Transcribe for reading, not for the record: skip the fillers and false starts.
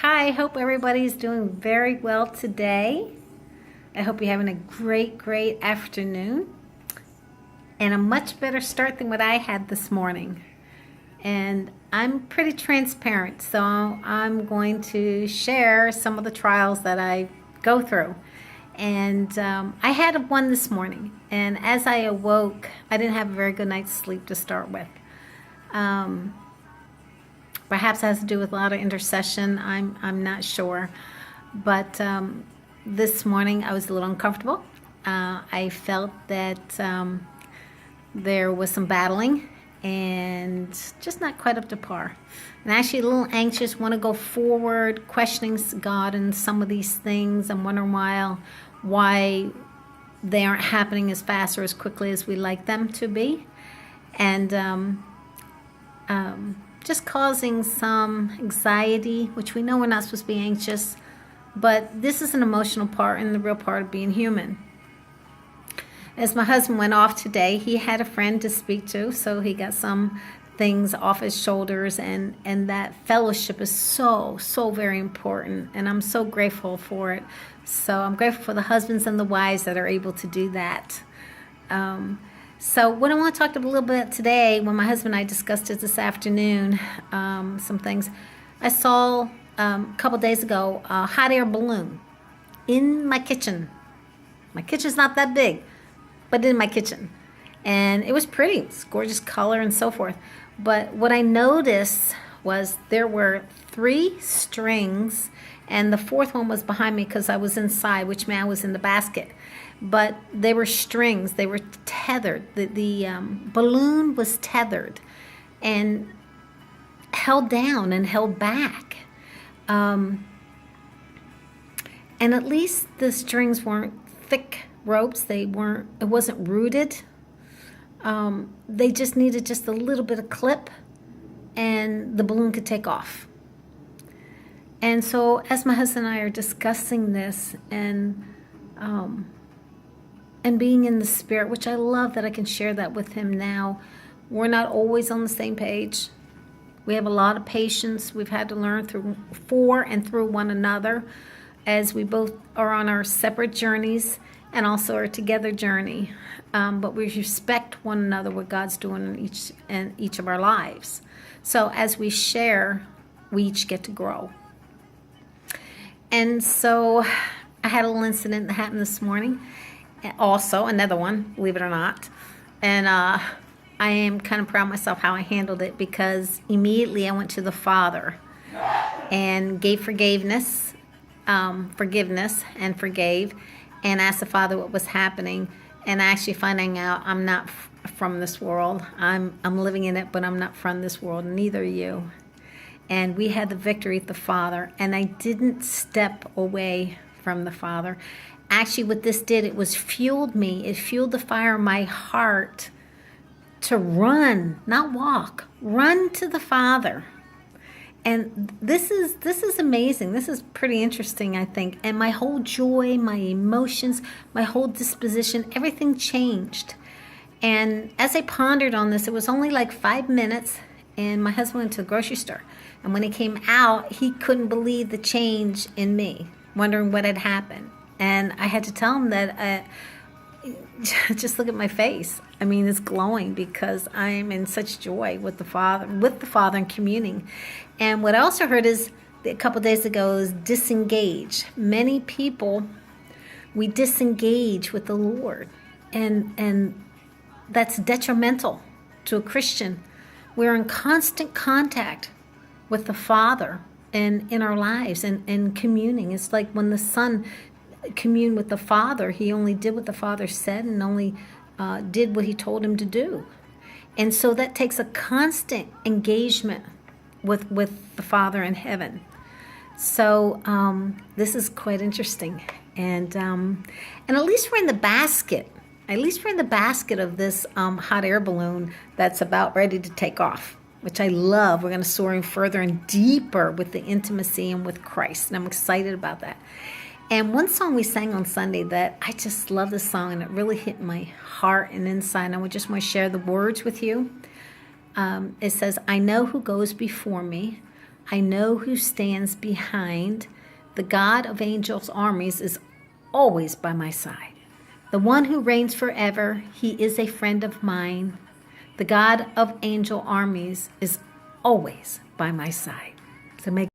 Hi, hope everybody's doing very well today. I hope you're having a great afternoon and a much better start than what I had this morning. And I'm pretty transparent, so I'm going to share some of the trials that I go through. And I had one this morning, and as I awoke, I didn't have a very good night's sleep to start with. Perhaps it has to do with a lot of intercession. I'm not sure, but this morning I was a little uncomfortable. I felt that there was some battling and just not quite up to par. And actually a little anxious, want to go forward, questioning God and some of these things. I'm wondering why they aren't happening as fast or as quickly as we like them to be. And just causing some anxiety, which we know we're not supposed to be anxious, but this is an emotional part and the real part of being human. As my husband went off today, he had a friend to speak to, so he got some things off his shoulders, and that fellowship is so very important, and I'm so grateful for it. So I'm grateful for the husbands and the wives that are able to do that. So what I want to talk a little bit today, when my husband and I discussed it this afternoon, some things, I saw a couple days ago a hot air balloon in my kitchen. My kitchen's not that big, but in my kitchen. And it was pretty. It's gorgeous color and so forth. But what I noticed was there were 3 strings, and the 4th one was behind me because I was inside, which meant I was in the basket. But they were strings. They were tethered. The balloon was tethered and held down and held back. And at least the strings weren't thick ropes. It wasn't rooted. They just needed just a little bit of clip, and the balloon could take off. And so as my husband and I are discussing this and being in the spirit, which I love that I can share that with him now. We're not always on the same page. We have a lot of patience. We've had to learn for and through one another as we both are on our separate journeys and also our together journey. But we respect one another, what God's doing in each of our lives. So as we share, we each get to grow. And so I had a little incident that happened this morning. Also, another one, believe it or not. And I am kind of proud of myself how I handled it, because immediately I went to the Father and gave forgiveness and forgave, and asked the Father what was happening. And actually finding out I'm not from this world. I'm living in it, but I'm not from this world, and neither are you. And we had the victory at the Father, and I didn't step away from the Father. Actually, what this did, it fueled me. It fueled the fire in my heart to run, not walk, run to the Father. And this is amazing. This is pretty interesting, I think. And my whole joy, my emotions, my whole disposition, everything changed. And as I pondered on this, it was only like 5 minutes, and my husband went to the grocery store. And when he came out, he couldn't believe the change in me, wondering what had happened. And I had to tell him that, just look at my face. I mean, it's glowing because I'm in such joy with the Father and communing. And what I also heard is, a couple days ago, is disengage. Many people, we disengage with the Lord. And that's detrimental to a Christian. We're in constant contact with the Father and in our lives and communing. It's like when the Son communed with the Father, he only did what the Father said and only did what he told him to do. And so that takes a constant engagement with the Father in heaven. So this is quite interesting. And at least we're in the basket. At least we're in the basket of this hot air balloon that's about ready to take off, which I love. We're going to soar in further and deeper with the intimacy and with Christ. And I'm excited about that. And one song we sang on Sunday that I just love this song, and it really hit my heart and inside. And I just want to share the words with you. It says, I know who goes before me. I know who stands behind. The God of angels' armies is always by my side. The one who reigns forever, he is a friend of mine. The God of angel armies is always by my side. So make